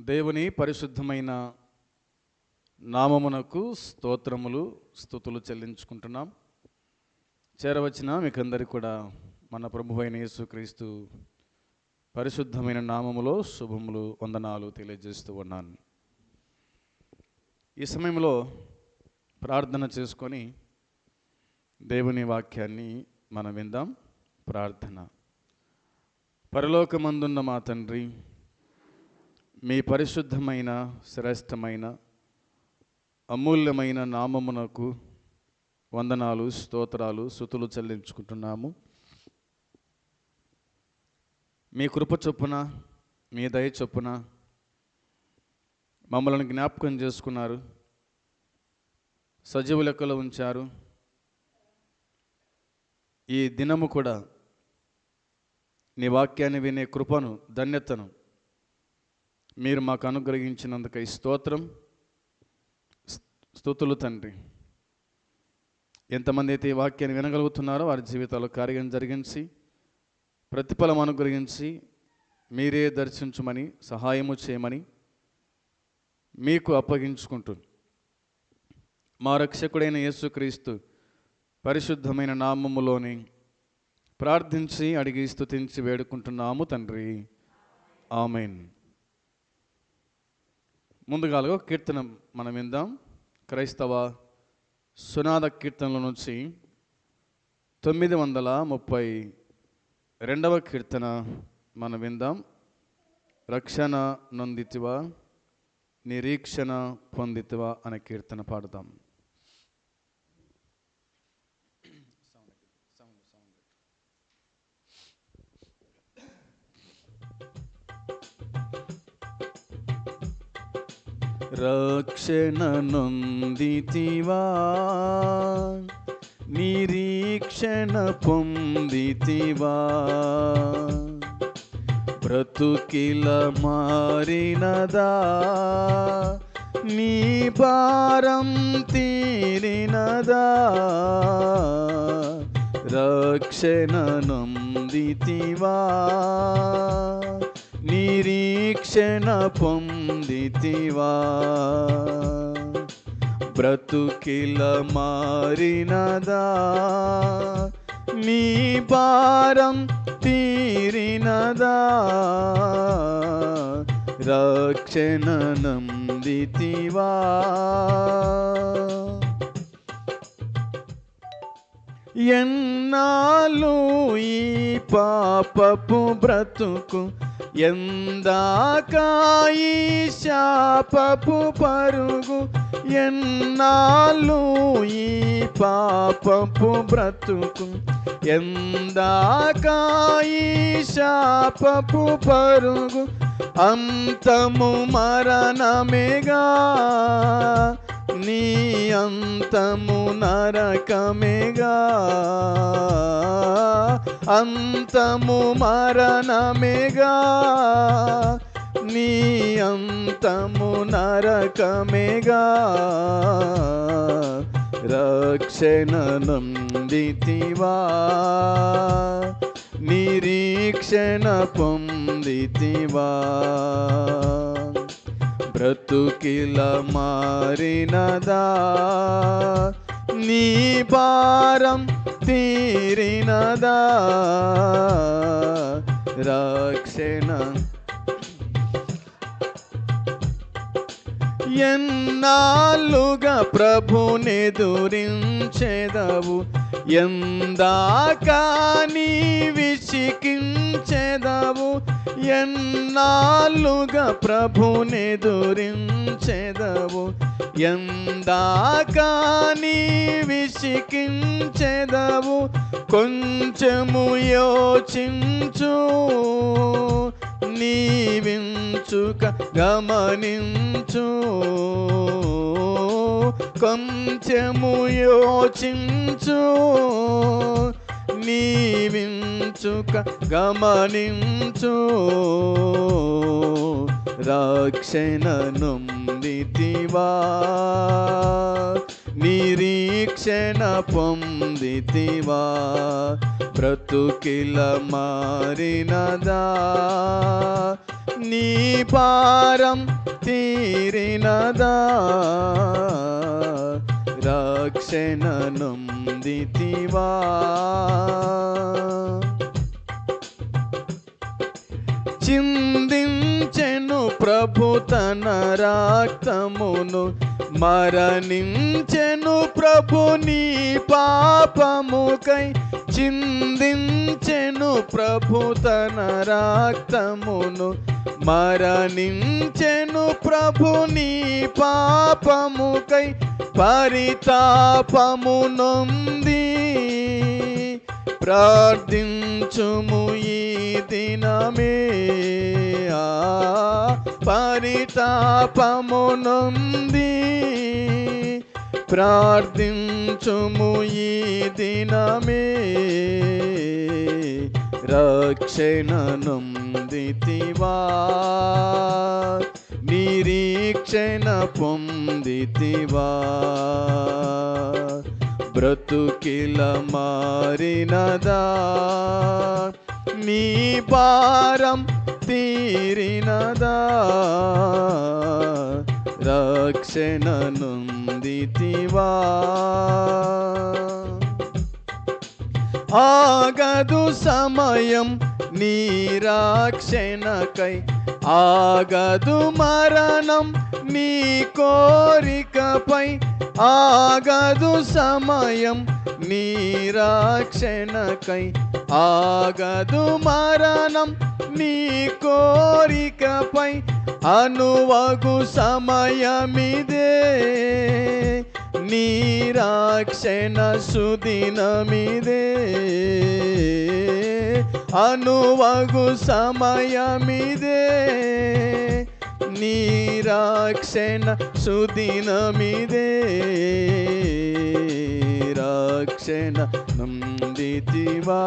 దేవుని పరిశుద్ధమైన నామమునకు స్తోత్రములు స్తుతులు చెల్లించుకుంటున్నాం. చేరవచ్చిన మీకందరికీ కూడా మన ప్రభువైన యేసుక్రీస్తు పరిశుద్ధమైన నామములో శుభములు వందనాలు తెలియజేస్తూ ఉన్నాను. ఈ సమయంలో ప్రార్థన చేసుకొని దేవుని వాక్యాన్ని మనం విందాం. ప్రార్థన. పరలోకమందున్న మా తండ్రి, మీ పరిశుద్ధమైన శ్రేష్టమైన అమూల్యమైన నామమునకు వందనాలు స్తోత్రాలు స్తుతులు చెల్లించుకుంటున్నాము. మీ కృప చొప్పున మీ దయ చొప్పున మమ్మల్ని జ్ఞాపకం చేసుకున్నారు, సజీవ లెక్కలో ఉంచారు. ఈ దినము కూడా నీ వాక్యాన్ని వినే కృపను ధన్యతను మీరు మాకు అనుగ్రహించినందుకై స్తోత్రం స్తుతులు తండ్రి. ఎంతమంది అయితే ఈ వాక్యాన్ని వినగలుగుతున్నారో వారి జీవితాల్లో కార్యం జరిగించి ప్రతిఫలం అనుగ్రహించి మీరే దర్శించమని సహాయము చేయమని మీకు అప్పగించుకుంటూ మా రక్షకుడైన యేసుక్రీస్తు పరిశుద్ధమైన నామములోని ప్రార్థించి అడిగి స్తుతించి వేడుకుంటున్నాము తండ్రి, ఆమేన్. ముందుగాలుగా కీర్తన మనం విందాం. క్రైస్తవ సునాద కీర్తనల నుంచి 932వ కీర్తన మనం విందాం. రక్షణ నొందితివా నిరీక్షణ పొందితివా అనే కీర్తన పాడుదాం. రక్షణ నొందితివా నిరీక్షణ పొందితివా, బ్రతుకిల మారినదా నీ భారం తీరినదా. రక్షణ నొందితివా నిరీక్షణ పొందితివా, బ్రతుకిల మారినదా నీ భారం తీరినదా. రక్షణ నొందితివా. ఎన్నాళ్ళు ఈ పాపపు బ్రతుకు, ఎందాకా ఈ శాపపు పరుగు. ఎన్నాళ్ళు ఈ పాపపు బ్రతుకు, ఎందాకా ఈ శాపపు పరుగు. అంతము మరణమేగా నీ అంతము నరకమేగా. అంతము మరణమేగా నీ అంతము నరకమేగా. రక్షణ నొందితివా నిరీక్షణ పొందితివా, బ్రతుకిల మారినదా నీ భారం తీరినదా. రక్షణ ఎన్నాళ్ళుగా ప్రభునెదురించెదవు, ఎందాకా నీ విసికించెదవు. ఎన్నాళ్ళుగా ప్రభునెదురించెదవు, ఎందాకా నీ విసికించెదవు. కొంచెము యోచించు నీవించుక గమనించు. కొంచెము యోచించు నీవించుక గమనించు. రక్షణ నొందితివా నిరీక్షణ పొందితివా, బ్రతుకిల మారినదా నీ భారం తీరినదా రక్షణ నొందితివా చిందించెను ప్రభు తన రక్తమును మరణించెను ప్రభు నీ పాపముకై చిందించెను ప్రభు తన రక్తమును మరణించెను ప్రభు నీ పాపముకై పరితాపము నొంది ప్రార్థించుము ఈ దినమే పరితాపము నొంది ప్రార్థించుము ఈ దినమే రక్షణ నొందితివా నిరీక్షణ పొందితివా బ్రతుకిల మారినదా నీ భారం తీరినదా రక్షణ నొందితివా ఆగదు సమయం నీ రక్షణకై ఆగదు మరణం నీ కోరికపై ఆగదు సమయం నీ రక్షణకై ఆగదు మరణం నీ కోరికపై అనువగు సమయమిదే నీ రక్షణ సుదినమిదే అనువగు సమయమిదే నీ రక్షణ సుదినమిదే రక్షణ నొందితివా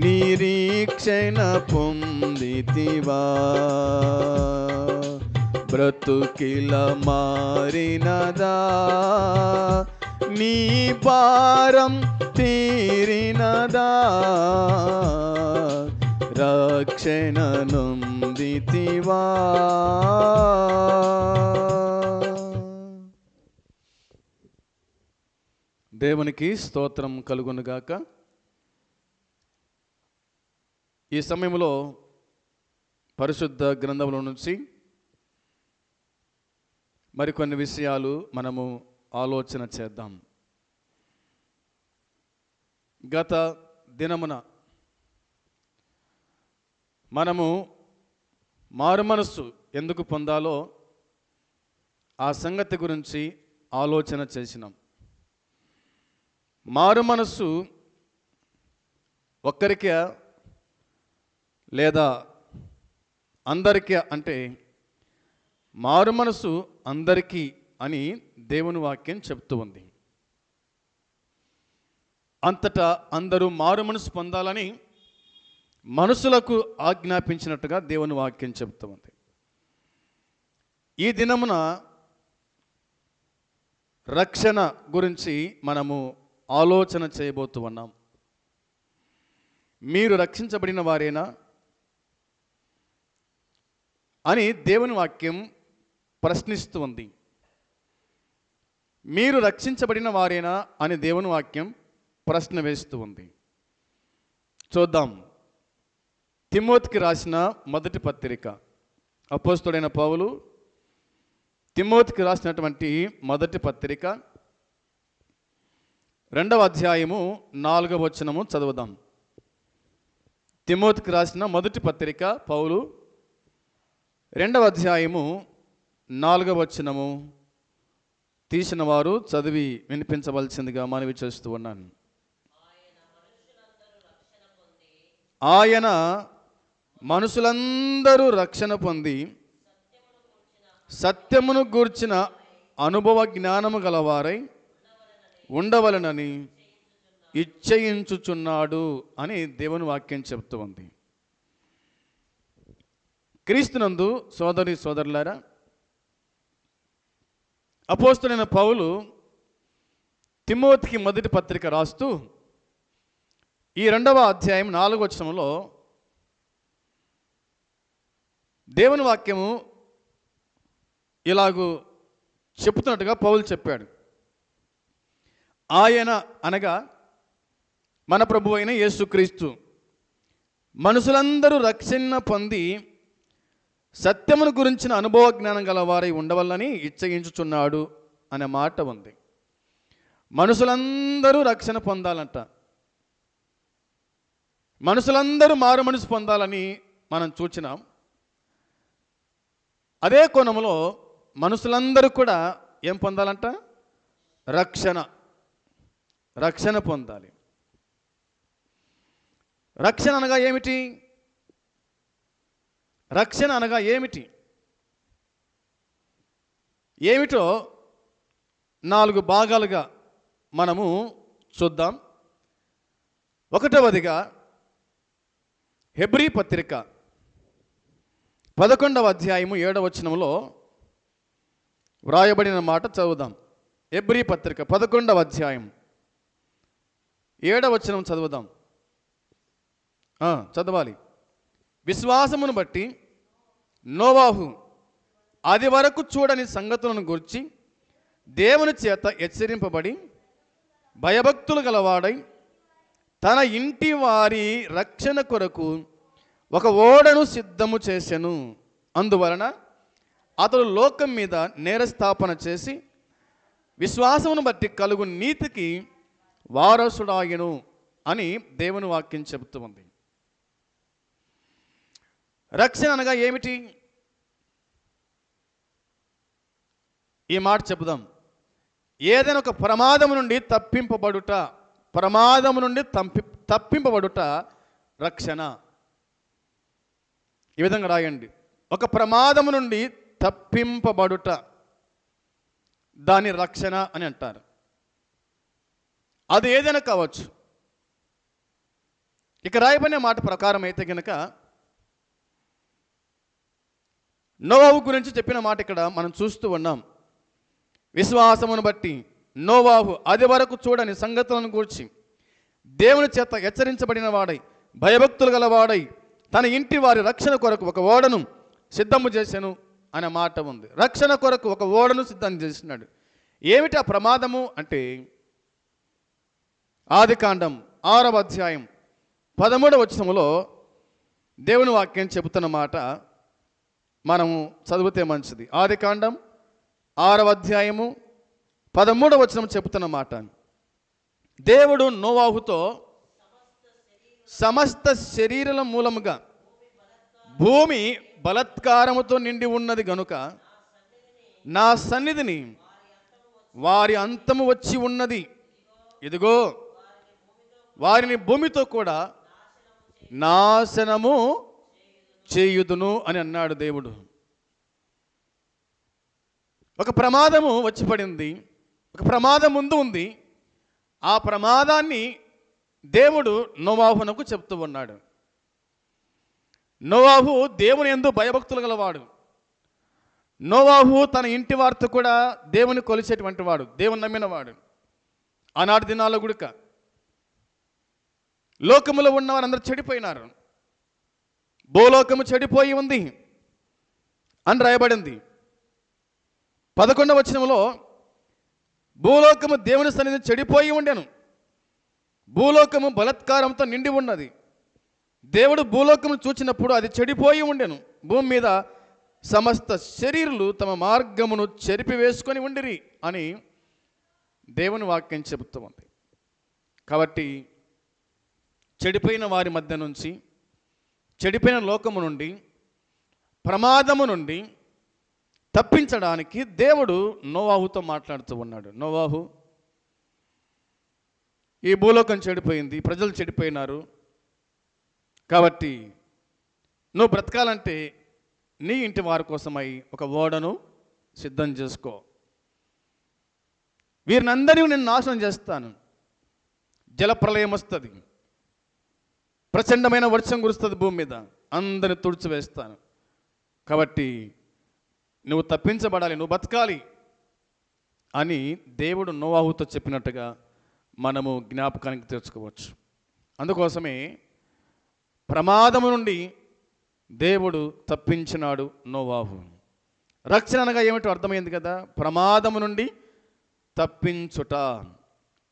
నిరీక్షణ పొందితివా బ్రతుకిల మారినదా నీ భారం తీరినదా రక్షణ నొందితివా దేవునికి స్తోత్రం కలుగునుగాక. ఈ సమయంలో పరిశుద్ధ గ్రంథంలో నుంచి మరికొన్ని విషయాలు మనము ఆలోచన చేద్దాం. గత దినమున మనము మారుమనస్సు ఎందుకు పొందాలో ఆ సంగతి గురించి ఆలోచన చేసినాం. మారుమనస్సు ఒక్కరికే లేదా అందరికీ అంటే మారుమనస్సు అందరికీ అని దేవుని వాక్యం చెప్తూ ఉంది. అంతటా అందరూ మారుమనస్సు పొందాలని మనుషులకు ఆజ్ఞాపించినట్టుగా దేవుని వాక్యం చెప్తూ ఉంది. ఈ దినమున రక్షణ గురించి మనము ఆలోచన చేయబోతూ ఉన్నాం. మీరు రక్షించబడిన వారేనా అని దేవుని వాక్యం ప్రశ్నిస్తూ ఉంది. మీరు రక్షించబడిన వారేనా అని దేవుని వాక్యం ప్రశ్న వేస్తూ ఉంది. చూద్దాం. తిమోతికి రాసిన మొదటి పత్రిక, అపోస్తలుడైన పౌలు తిమోతికి రాసినటువంటి మొదటి పత్రిక 2వ అధ్యాయము 4వ వచనము చదువుదాం. తిమోతికి రాసిన మొదటి పత్రిక పౌలు 2వ అధ్యాయము 4వ వచనము తీసిన వారు చదివి వినిపించవలసిందిగా మనవి చేస్తూ ఉన్నాను. ఆయన మనుషులందరూ రక్షణ పొంది సత్యమును గూర్చిన అనుభవ జ్ఞానము గలవారై ఉండవలనని ఇచ్చయించుచున్నాడు అని దేవుని వాక్యం చెప్తూ ఉంది. క్రీస్తునందు సోదరి సోదరులారా, అపోస్తలుడైన పౌలు తిమోతికి మొదటి పత్రిక రాస్తూ ఈ 2వ అధ్యాయం 4వ వచనంలో దేవుని వాక్యము ఇలాగూ చెప్తున్నట్టుగా పౌలు చెప్పాడు. ఆయన అనగా మన ప్రభు అయిన యేసుక్రీస్తు మనుషులందరూ రక్షణ పొంది సత్యమును గురించిన అనుభవ జ్ఞానం గల వారై ఉండవల్లని ఇచ్చయించుచున్నాడు అనే మాట ఉంది. మనుషులందరూ రక్షణ పొందాలంట, మనుషులందరూ మారు మనసు పొందాలని మనం చూచినాం. అదే కోణంలో మనుషులందరూ కూడా ఏం పొందాలంట? రక్షణ పొందాలి. రక్షణ అనగా ఏమిటి? రక్షణ అనగా ఏమిటి? ఏమిటో 4 భాగాలుగా మనము చూద్దాం. 1వదిగా హెబ్రీ పత్రిక 11వ అధ్యాయము 7వ వచనంలో వ్రాయబడిన మాట చదువుదాం. హెబ్రీ పత్రిక 11వ అధ్యాయం 7వ వచనం చదువుదాం. చదవాలి. విశ్వాసమును బట్టి నోవాహు అది వరకు చూడని సంగతులను గురించి దేవుని చేత హెచ్చరింపబడి భయభక్తులు గలవాడై తన ఇంటి వారి రక్షణ కొరకు ఒక ఓడను సిద్ధము చేసెను. అందువలన అతడు లోకం మీద నేరస్థాపన చేసి విశ్వాసమును బట్టి కలుగు నీతికి వారసుడాయను అని దేవుని వాక్యం చెబుతూ ఉంది. రక్షణ అనగా ఏమిటి? ఈ మాట చెబుదాం. ఏదైనా ఒక ప్రమాదం నుండి తప్పింపబడుట రక్షణ. ఈ విధంగా రాయండి. ఒక ప్రమాదం నుండి తప్పింపబడుట, దాని రక్షణ అని అంటారు. అది ఏదైనా కావచ్చు. ఇక రాయబడిన మాట ప్రకారం అయితే కనుక నోవాహు గురించి చెప్పిన మాట ఇక్కడ మనం చూస్తూ ఉన్నాం. విశ్వాసమును బట్టి నోవాహు అది వరకు చూడని సంగతులను గూర్చి దేవుని చేత హెచ్చరించబడిన వాడై భయభక్తులు గలవాడై తన ఇంటి వారి రక్షణ కొరకు ఒక ఓడను సిద్ధము చేశాను అనే మాట ఉంది. రక్షణ కొరకు ఒక ఓడను సిద్ధం చేసినాడు. ఏమిటి ఆ ప్రమాదము అంటే ఆదికాండం 6వ అధ్యాయం 13వ వచనములో దేవుని వాక్యం చెబుతున్న మాట మనము చదివితే మంచిది. ఆదికాండం 6వ అధ్యాయము 13వ వచనం చెబుతున్న మాట, దేవుడు నోవాహుతో సమస్త శరీరాల మూలముగా భూమి బలత్కారముతో నిండి ఉన్నది గనుక నా సన్నిధిని వారి అంతము వచ్చి ఉన్నది, ఇదిగో వారిని భూమితో కూడా నాశనము చేయుదును అని అన్నాడు దేవుడు. ఒక ప్రమాదము వచ్చి పడింది, ఒక ప్రమాదం ముందు ఉంది. ఆ ప్రమాదాన్ని దేవుడు నోవాహునకు చెప్తూ ఉన్నాడు. నోవాహు దేవుని యందు భయభక్తులు గలవాడు. నోవాహు తన ఇంటి వారితో కూడా దేవుని కొలిచేటువంటి వాడు, దేవుని నమ్మినవాడు. ఆనాటి దినాల్లో గుడిక లోకములో ఉన్న వారందరూ చెడిపోయినారు. భూలోకము చెడిపోయి ఉంది అని రాయబడింది. 11వ వచనంలో భూలోకము దేవుని సన్నిధిని చెడిపోయి ఉండెను, భూలోకము బలత్కారంతో నిండి ఉన్నది. దేవుడు భూలోకము చూచినప్పుడు అది చెడిపోయి ఉండెను. భూమి మీద సమస్త శరీరులు తమ మార్గమును చెరిపివేసుకొని ఉండిరి అని దేవుని వాక్యం చెబుతూ ఉంది. కాబట్టి చెడిపోయిన వారి మధ్య నుంచి, చెడిపోయిన లోకము నుండి, ప్రమాదము నుండి తప్పించడానికి దేవుడు నోవాహుతో మాట్లాడుతూ ఉన్నాడు. నోవాహు, ఈ భూలోకం చెడిపోయింది, ప్రజలు చెడిపోయినారు, కాబట్టి నువ్వు బ్రతకాలంటే నీ ఇంటి వారి కోసమై ఒక ఓడను సిద్ధం చేసుకో. వీరినందరినీ నేను నాశనం చేస్తాను, జలప్రలయం వస్తుంది, ప్రచండమైన వర్షం కురుస్తుంది భూమి మీద, అందరిని తుడిచివేస్తాను. కాబట్టి నువ్వు తప్పించబడాలి, నువ్వు బతకాలి అని దేవుడు నోవాహుతో చెప్పినట్టుగా మనము జ్ఞాపకానికి తెచ్చుకోవచ్చు. అందుకోసమే ప్రమాదము నుండి దేవుడు తప్పించినాడు నోవాహు. రక్షణ అనగా ఏమిటో అర్థమైంది కదా, ప్రమాదము నుండి తప్పించుట.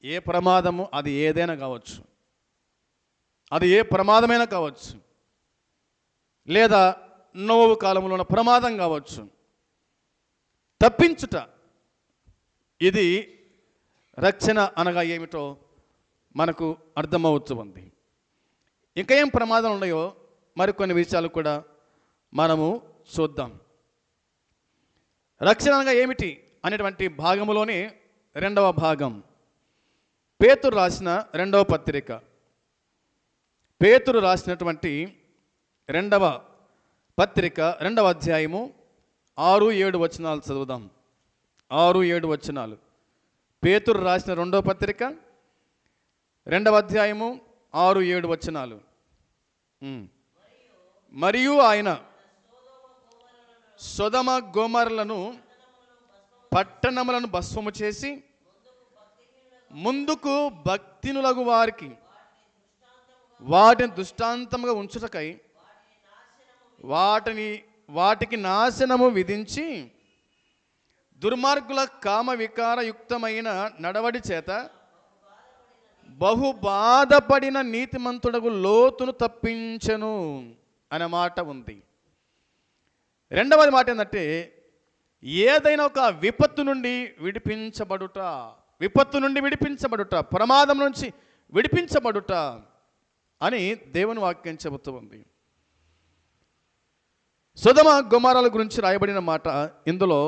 ఏ ప్రమాదము, అది ఏదైనా కావచ్చు, అది ఏ ప్రమాదమైనా కావచ్చు, లేదా నోవు కాలంలో ఉన్న ప్రమాదం కావచ్చు. తప్పించుట, ఇది రక్షణ అనగా ఏమిటో మనకు అర్థమవుతూ ఉంది. ఇంకా ఏం ప్రమాదం ఉన్నాయో మరికొన్ని విషయాలు కూడా మనము చూద్దాం. రక్షణ అనగా ఏమిటి అనేటువంటి భాగములోనే రెండవ భాగం, పేతురు రాసిన రెండవ పత్రిక. పేతురు రాసినటువంటి రెండవ పత్రిక 2వ అధ్యాయము 6-7 వచనాలు చదువుదాం. 6-7 వచనాలు. పేతురు రాసిన రెండవ పత్రిక 2వ అధ్యాయము 6-7 వచనాలు. మరియు ఆయన సొదొమ గొమొర్రాలను పట్టణములను భస్మము చేసి ముందుకు భక్తినులగు వారికి వాటిని దృష్టాంతముగా ఉంచుటకై వాటికి నాశనము విధించి దుర్మార్గుల కామ వికారయుక్తమైన నడవడి చేత బహు బాధపడిన నీతిమంతుడగు లోతును తప్పించెను అనే మాట ఉంది. రెండవది మాట ఏంటంటే, ఏదైనా ఒక విపత్తు నుండి విడిపించబడుట, విపత్తు నుండి విడిపించబడుట, ప్రమాదం నుంచి విడిపించబడుట అని దేవుని వాక్యం చెబుతూ ఉంది. సొదొమ గొమొర్రాల గురించి రాయబడిన మాట ఇందులో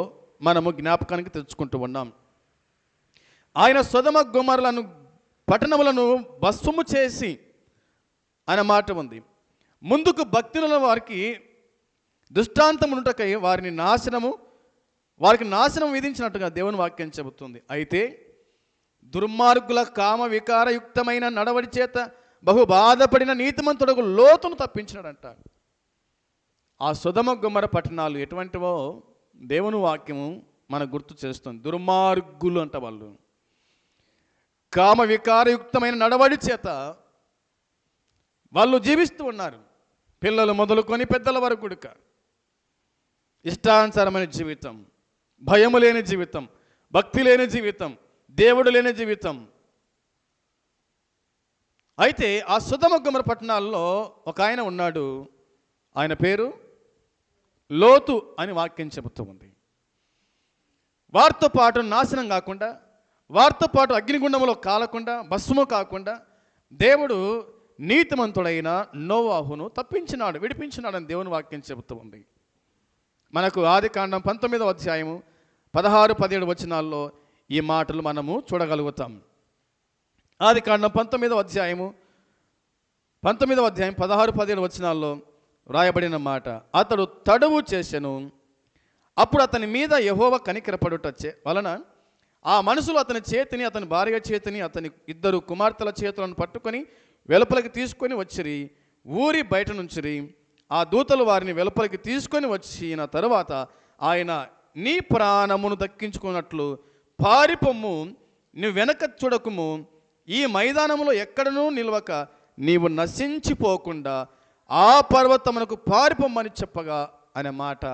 మనము జ్ఞాపకానికి తెచ్చుకుంటూ ఉన్నాం. ఆయన సొదొమ గొమొర్రాలను పట్టణములను భస్మము చేసి అనే మాట ఉంది. ముందుకు భక్తుల వారికి దృష్టాంతమునుటకై వారికి నాశనం విధించినట్టుగా దేవుని వాక్యం చెబుతుంది. అయితే దుర్మార్గుల కామ వికారయుక్తమైన నడవడి చేత బహు బాధపడిన నీతిమంతుడకు లోతును తప్పించినాడంట. ఆ సొదొమ గొమొర్రా పట్టణాలు ఎటువంటివో దేవుని వాక్యము మనకు గుర్తు చేస్తుంది. దుర్మార్గులు అంట వాళ్ళు. కామ వికారయుక్తమైన నడవడి చేత వాళ్ళు జీవిస్తూ ఉన్నారు. పిల్లలు మొదలుకొని పెద్దల వరకు కూడక ఇష్టానుసారమైన జీవితం, భయము లేని జీవితం, భక్తి లేని జీవితం, దేవుడు లేని జీవితం. అయితే ఆ సొదొమ గొమొర్రా పట్టణాల్లో ఒక ఆయన ఉన్నాడు. ఆయన పేరు లోతు అని వాక్యం చెబుతూ ఉంది. వారితో పాటు నాశనం కాకుండా, వారితో పాటు అగ్నిగుండంలో కాలకుండా, భస్మము కాకుండా దేవుడు నీతిమంతుడైన నోవాహును తప్పించినాడు, విడిపించినాడని దేవుని వాక్యం చెబుతూ ఉంది. మనకు ఆదికాండం 19వ అధ్యాయము 16-17 వచనాల్లో ఈ మాటలు మనము చూడగలుగుతాం. ఆదికాండం 19వ అధ్యాయం 16-17 వచనాల్లో రాయబడిన మాట, అతడు తడువు చేసెను. అప్పుడు అతని మీద యెహోవా కనికరపడుట వలన ఆ మనుషులు అతని చేతిని, అతని భార్య చేతిని, అతని 2 కుమార్తెల చేతులను పట్టుకొని వెలుపలికి తీసుకొని వచ్చిరి. ఊరి బయట నుంచిరి. ఆ దూతలు వారిని వెలుపలికి తీసుకొని వచ్చిన తరువాత ఆయన, నీ ప్రాణమును దక్కించుకున్నట్లు పారిపొమ్ము, నువ్వు వెనక చూడకుము, ఈ మైదానములో ఎక్కడనూ నిలవక నీవు నశించిపోకుండా ఆ పర్వతమునకు పారిపొమ్మని చెప్పగా అనే మాట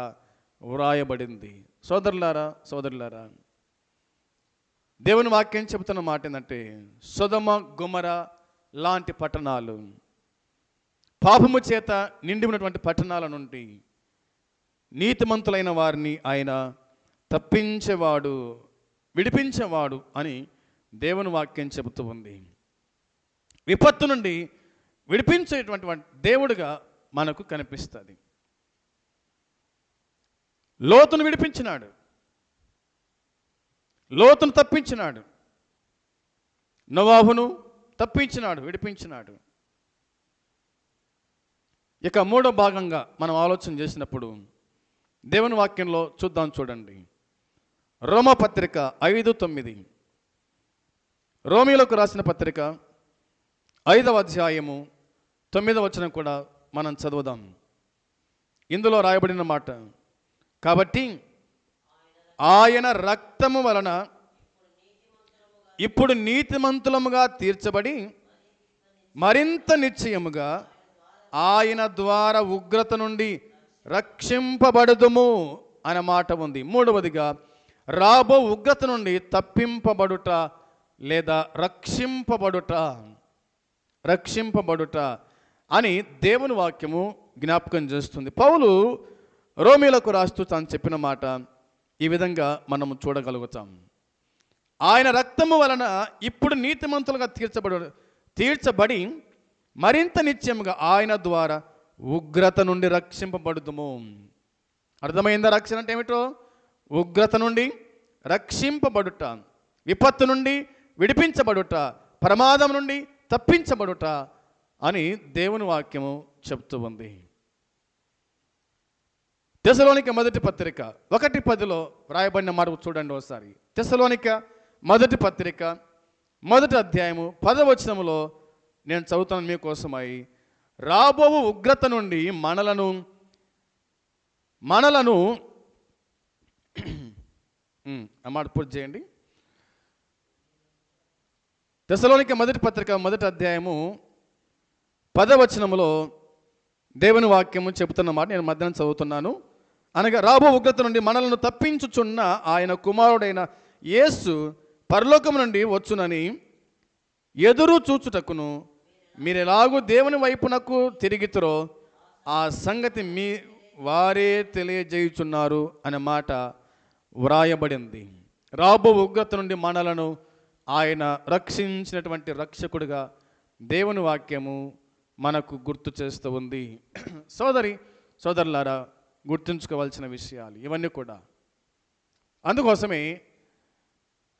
వ్రాయబడింది. సోదరులారా, దేవుని వాక్యం చెబుతున్న మాట ఏంటంటే, సొదొమ గొమొర్రా లాంటి పట్టణాలు, పాపము చేత నిండి ఉన్నటువంటి పట్టణాల నుండి నీతిమంతులైన వారిని ఆయన తప్పించేవాడు, విడిపించేవాడు అని దేవుని వాక్యం చెబుతూ ఉంది. విపత్తు నుండి విడిపించేటువంటి దేవుడుగా మనకు కనిపిస్తుంది. లోతును విడిపించినాడు, లోతును తప్పించినాడు, నోవాహును తప్పించినాడు, విడిపించినాడు. ఇక మూడో భాగంగా మనం ఆలోచన చేసినప్పుడు దేవుని వాక్యంలో చూడండి. రోమపత్రిక 5:9, రోమీలకు రాసిన పత్రిక 5వ అధ్యాయము 9వ వచనం కూడా మనం చదువుదాం. ఇందులో రాయబడిన మాట, కాబట్టి ఆయన రక్తము వలన ఇప్పుడు నీతిమంతులముగా తీర్చబడి మరింత నిశ్చయముగా ఆయన ద్వారా ఉగ్రత నుండి రక్షింపబడుదుము అనే మాట ఉంది. మూడవదిగా రాబో ఉగ్రత నుండి తప్పింపబడుట లేదా రక్షింపబడుట అని దేవుని వాక్యము జ్ఞాపకం చేస్తుంది. పౌలు రోమీలకు రాస్తూ తాను చెప్పిన మాట ఈ విధంగా మనము చూడగలుగుతాం. ఆయన రక్తము వలన ఇప్పుడు నీతిమంతులుగా తీర్చబడి మరింత నిత్యముగా ఆయన ద్వారా ఉగ్రత నుండి రక్షింపబడుదుము. అర్థమైందా? రక్షణ అంటే ఏమిటో? ఉగ్రత నుండి రక్షింపబడుట, విపత్తు నుండి విడిపించబడుట, ప్రమాదం నుండి తప్పించబడుట అని దేవుని వాక్యము చెప్తూ ఉంది. తెస్సలోనిక మొదటి పత్రిక 1:10 వ్రాయబడిన మాట చూడండి ఒకసారి. తెస్సలోనిక మొదటి పత్రిక 1వ అధ్యాయము 10వ వచనములో నేను చదువుతాను మీకోసమై. రాబో ఉగ్రత నుండి మనలను ఆ మాట పూర్తి చేయండి. తెస్సలోనిక మొదటి పత్రిక 1వ అధ్యాయము 10వ వచనములో దేవుని వాక్యము చెబుతున్న మాట నేను మధ్యాహ్నం చదువుతున్నాను. అనగా రాబో ఉగ్రత నుండి మనలను తప్పించుచున్న ఆయన కుమారుడైన యేసు పరలోకము నుండి వచ్చునని ఎదురు చూచుటకును మీరు ఎలాగూ దేవుని వైపునకు తిరిగితురో ఆ సంగతి మీ వారే తెలియజేయుచున్నారు అనే మాట వ్రాయబడింది. రాబో ఉగ్రత నుండి మనలను ఆయన రక్షించినటువంటి రక్షకుడిగా దేవుని వాక్యము మనకు గుర్తు చేస్తూ ఉంది. సోదరులారా, గుర్తుంచుకోవాల్సిన విషయాలు ఇవన్నీ కూడా. అందుకోసమే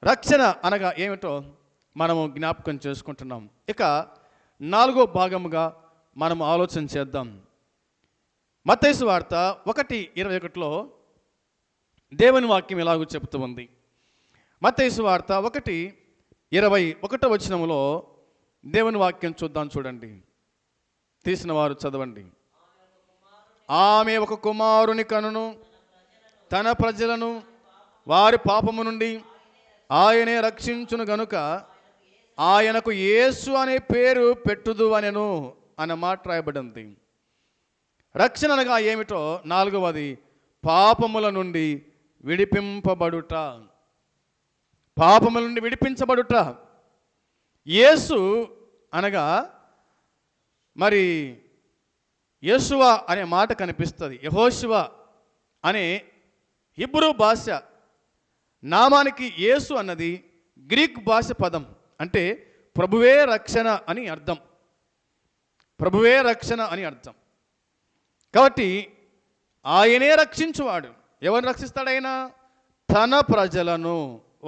రక్షణ అనగా ఏమిటో మనము జ్ఞాపకం చేసుకుంటున్నాం. ఇక 4వ భాగముగా మనము ఆలోచన చేద్దాం. మత్తయి సువార్త 1:21 దేవుని వాక్యం ఎలాగో చెబుతూ ఉంది. మత్తయి సువార్త 1:21 వచనములో దేవుని వాక్యం చూద్దాం. చూడండి, తీసిన వారు చదవండి. ఆమె ఒక కుమారుని కనును, తన ప్రజలను వారి పాపము నుండి ఆయనే రక్షించును గనుక ఆయనకు యేసు అనే పేరు పెట్టుదు అనెను అన్న మాట రాయబడింది. రక్షణ అనగా ఏమిటో 4వది పాపముల నుండి విడిపింపబడుట. పాపముల నుండి విడిపించబడుట. యేసు అనగా మరి యేషువా అనే మాట కనిపిస్తుంది. యెహోషువ అనే హిబ్రూ భాష నామానికి యేసు అన్నది గ్రీక్ భాష పదం. అంటే ప్రభువే రక్షణ అని అర్థం. ప్రభువే రక్షణ అని అర్థం. కాబట్టి ఆయనే రక్షించువాడు. ఎవరిని రక్షిస్తాడైనా? తన ప్రజలను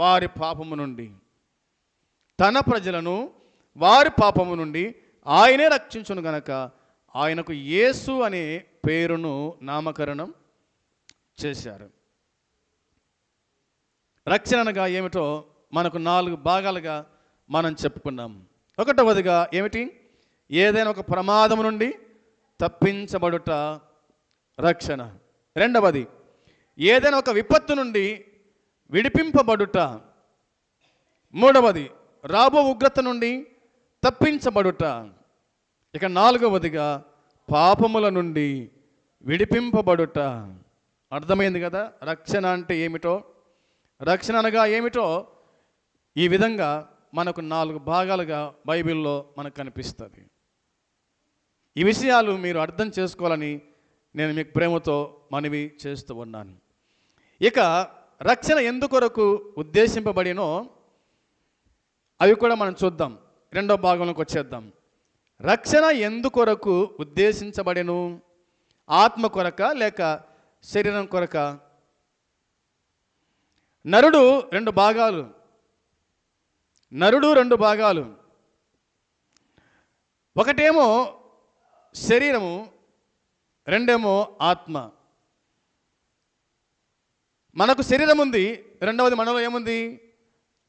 వారి పాపము నుండి. తన ప్రజలను వారి పాపము నుండి ఆయనే రక్షించును గనక ఆయనకు యేసు అనే పేరును నామకరణం చేశారు. రక్షణ అనగా ఏమిటో మనకు 4 భాగాలుగా మనం చెప్పుకున్నాం. 1వదిగా ఏమిటి? ఏదైనా ఒక ప్రమాదం నుండి తప్పించబడుట రక్షణ. 2వది ఏదైనా ఒక విపత్తు నుండి విడిపింపబడుట. 3వది రాబో ఉగ్రత నుండి తప్పించబడుట. ఇక 4వదిగా పాపముల నుండి విడిపింపబడుట. అర్థమైంది కదా రక్షణ అంటే ఏమిటో? రక్షణ అనగా ఏమిటో ఈ విధంగా మనకు 4 భాగాలుగా బైబిల్లో మనకు కనిపిస్తుంది. ఈ విషయాలు మీరు అర్థం చేసుకోవాలని నేను మీకు ప్రేమతో మనవి చేస్తూ ఉన్నాను. ఇక రక్షణ ఎందుకొరకు ఉద్దేశింపబడినో అవి కూడా మనం చూద్దాం. 2వ భాగంలోకి వచ్చేద్దాం. రక్షణ ఎందుకొరకు ఉద్దేశించబడెను? ఆత్మ కొరక లేక శరీరం కొరక? నరుడు 2 భాగాలు. నరుడు 2 భాగాలు. ఒకటేమో శరీరము, రెండేమో ఆత్మ. మనకు శరీరం ఉంది, రెండవది మనలో ఏముంది?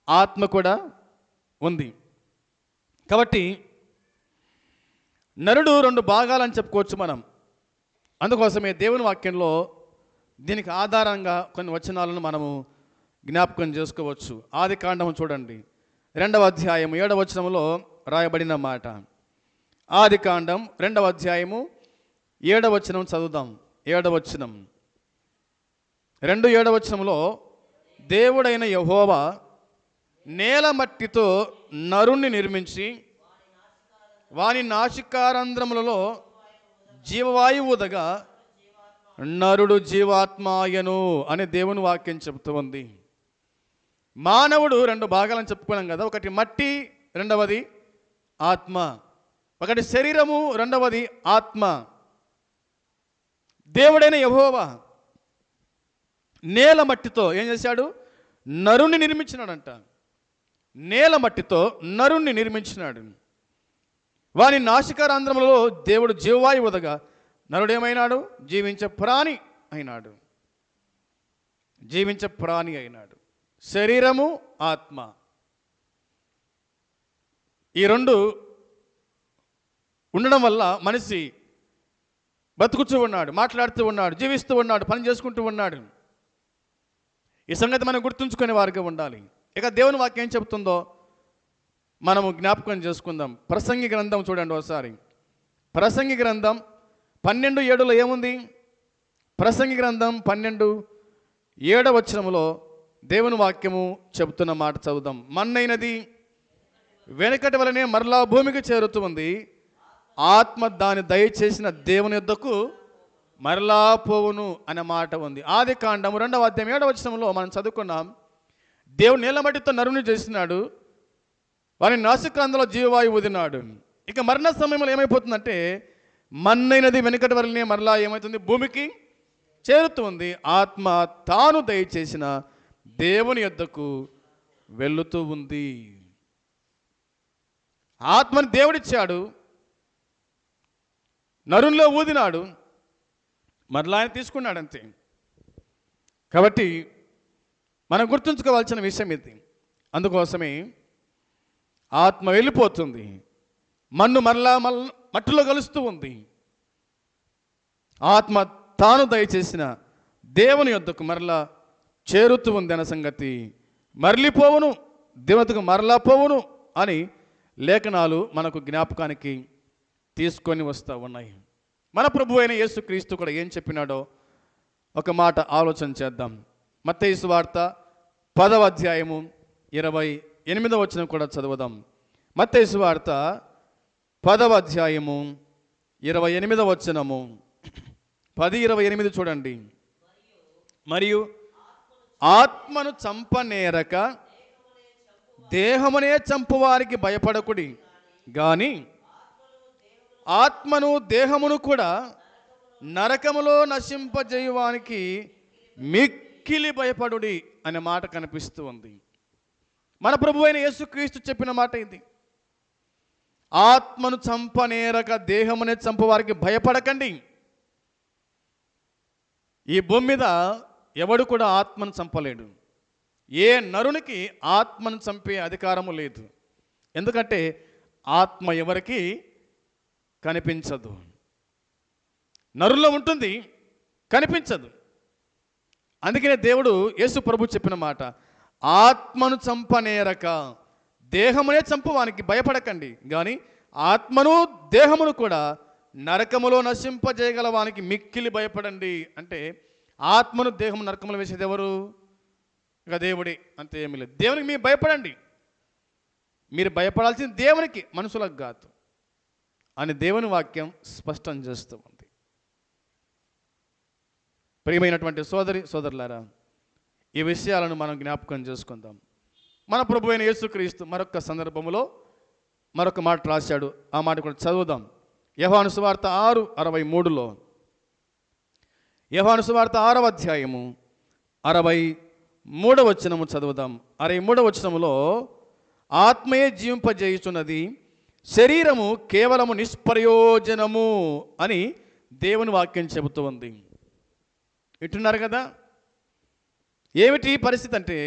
ఆత్మ కూడా ఉంది. కాబట్టి నరుడు 2 భాగాలని చెప్పుకోవచ్చు మనం. అందుకోసమే దేవుని వాక్యంలో దీనికి ఆధారంగా కొన్ని వచనాలను మనము జ్ఞాపకం చేసుకోవచ్చు. ఆదికాండము చూడండి 2వ అధ్యాయం 7వ వచనంలో రాయబడిన మాట. ఆదికాండం 2వ అధ్యాయము 7వ వచనం చదువుదాం. 7వ వచనం, 7వ వచనంలో దేవుడైన యెహోవా నేల మట్టితో నరుణ్ణి నిర్మించి వాని నాసికారంధ్రములలో జీవవాయువు ఊదగా నరుడు జీవాత్మాయను అని దేవుని వాక్యం చెబుతూ ఉంది. మానవుడు 2 భాగాలని చెప్పుకున్నాం కదా. ఒకటి మట్టి, రెండవది ఆత్మ. ఒకటి శరీరము, రెండవది ఆత్మ. దేవుడైన యెహోవా నేల మట్టితో ఏం చేశాడు? నరుణ్ణి నిర్మించినాడంట. నేల మట్టితో నరుణ్ణి నిర్మించినాడు. వాని నాసికారంధ్రములలో దేవుడు జీవవాయువు ఊదగా నరుడేమైనాడు? జీవించే ప్రాణి అయినాడు. జీవించే ప్రాణి అయినాడు. శరీరము, ఆత్మ, ఈ 2 ఉండడం వల్ల మనిషి బతుకుతూ ఉన్నాడు, మాట్లాడుతూ ఉన్నాడు, జీవిస్తూ ఉన్నాడు, పని చేసుకుంటూ ఉన్నాడు. ఈ సంగతి మనం గుర్తుంచుకునే వారిగా ఉండాలి. ఇక దేవుని వాక్యం ఏం చెబుతుందో మనము జ్ఞాపకం చేసుకుందాం. ప్రసంగి గ్రంథం చూడండి ఒకసారి. ప్రసంగి గ్రంథం 12:7లో ఏముంది? ప్రసంగి గ్రంథం 12:7 వచనములో దేవుని వాక్యము చెబుతున్న మాట చదువుదాం. మన్నైనది వెనకటి వలనే మరలా భూమికి చేరుతూ ఉంది, ఆత్మ దాని దయచేసిన దేవుని యొద్దకు మరలా పోవును అనే మాట ఉంది. ఆదికాండం 2వ అధ్యాయం 7వ వచనంలో మనం చదువుకున్నాం. దేవుడు నీలమట్టితో నరుని చేసినాడు, వాని నాసికాంధ్రలో జీవవాయువు ఊదినాడు. ఇక మరణ సమయంలో ఏమైపోతుందంటే మన్నైనది వెనుకటి వలనే మరలా ఏమవుతుంది? భూమికి చేరుతుంది. ఆత్మ తాను దయచేసిన దేవుని యొద్దకు వెళ్ళుతూ ఉంది. ఆత్మని దేవుడిచ్చాడు, నరునిలో ఊదినాడు, మరలా ఆయన తీసుకున్నాడు అంతే. కాబట్టి మనం గుర్తుంచుకోవాల్సిన విషయం ఇది. అందుకోసమే ఆత్మ వెళ్ళిపోతుంది, మన్ను మరలా మట్టిలో కలుస్తూ ఉంది. ఆత్మ తాను దయచేసిన దేవుని యొద్దకు మరలా చేరుతూ ఉంది అన్న సంగతి, మరలిపోవును, దేవునికి మరలా పోవును అని లేఖనాలు మనకు జ్ఞాపకానికి తీసుకొని వస్తూ ఉన్నాయి. మన ప్రభు అయిన యేసుక్రీస్తు కూడా ఏం చెప్పినాడో ఒక మాట ఆలోచన చేద్దాం. మత్తయి సువార్త 10వ అధ్యాయము 28వ వచనం కూడా చదువుదాం. మత్తయి సువార్త 10వ అధ్యాయము 28వ వచనము, 10:28 చూడండి. మరియు ఆత్మను చంపనేరక దేహమునే చంపువారికి భయపడకుడి గాని ఆత్మను దేహమును కూడా నరకములో నశింపజేయువానికి మిక్కిలి భయపడుడి అనే మాట కనిపిస్తూ ఉంది. మన ప్రభు అయిన యేసుక్రీస్తు చెప్పిన మాట ఇది. ఆత్మను చంపనేరక దేహమునే చంపువారికి భయపడకండి. ఈ భూమి మీద ఎవడు కూడా ఆత్మను చంపలేడు. ఏ నరునికి ఆత్మను చంపే అధికారము లేదు. ఎందుకంటే ఆత్మ ఎవరికి కనిపించదు. నరుల్లో ఉంటుంది, కనిపించదు. అందుకనే దేవుడు యేసు ప్రభు చెప్పిన మాట, ఆత్మను చంపనేరక దేహమునే చంపువానికి భయపడకండి కానీ ఆత్మను దేహమును కూడా నరకములో నశింపజేయగలవానికి మిక్కిలి భయపడండి. అంటే ఆత్మను దేహము నరకములో వేసేది ఎవరు? ఇక దేవుడే, అంతే, ఏమీ లేదు. దేవునికి మీరు భయపడండి. మీరు భయపడాల్సింది దేవునికి, మనుషులకు కాదు అని దేవుని వాక్యం స్పష్టం చేస్తూ ఉంది. ప్రియమైనటువంటి సోదరులారా, ఈ విషయాలను మనం జ్ఞాపకం చేసుకుందాం. మన ప్రభు అయిన యేసుక్రీస్తు మరొక సందర్భంలో మరొక మాట రాశాడు. ఆ మాట కూడా చదువుదాం. యోహాను సువార్త 6:63లో, యోహాను సువార్త 6వ అధ్యాయము 63వ వచనము చదువుదాం. 63వ వచనములో, ఆత్మయే జీవింపజేయుచున్నది, శరీరము కేవలము నిష్ప్రయోజనము అని దేవుని వాక్యం చెబుతూ ఉంది. వింటున్నారు కదా? ఏమిటి పరిస్థితి అంటే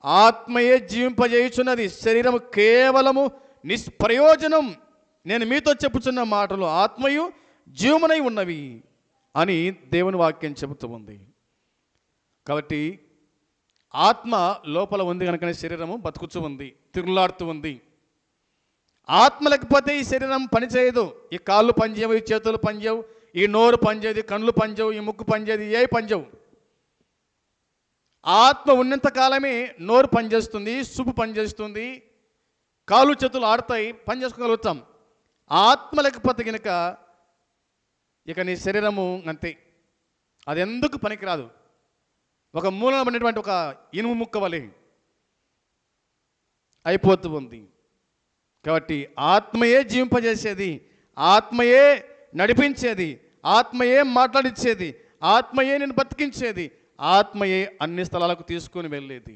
ఆత్మయే జీవింపజేయుచున్నది, శరీరము కేవలము నిష్ప్రయోజనం. నేను మీతో చెప్పుచున్న మాటలు ఆత్మయు జీవమునై ఉన్నవి అని దేవుని వాక్యం చెబుతూ ఉంది. కాబట్టి ఆత్మ లోపల ఉంది కనుకనే శరీరము బతుకుతూ ఉంది, తిరుగులాడుతూ ఉంది. ఆత్మ లేకపోతే ఈ శరీరం పనిచేయదు. ఈ కాళ్ళు పనిచేయవు, ఈ చేతులు పనిచేయవు, ఈ నోరు పనిచేయదు, ఈ కళ్ళు పనిచేయవు, ఈ ముక్కు పనిచేయదు, ఏ పనిచేయవు. ఆత్మ ఉన్నంత కాలమే నోరు పనిచేస్తుంది, చూపు పనిచేస్తుంది, కాళ్ళు చేతులు ఆడతాయి, పని చేసుకోగలుగుతాం. ఆత్మ లేకపోతే కనుక ఇక నీ శరీరము అంతే, అది ఎందుకు పనికిరాదు. ఒక మూలన పడినటువంటి ఒక ఇనుము ముక్క వలె అయిపోతూ ఉంది. కాబట్టి ఆత్మయే జీవింపజేసేది, ఆత్మయే నడిపించేది, ఆత్మయే మాట్లాడించేది, ఆత్మయే నేను బతికించేది, ఆత్మయే అన్ని స్థలాలకు తీసుకొని వెళ్ళేది.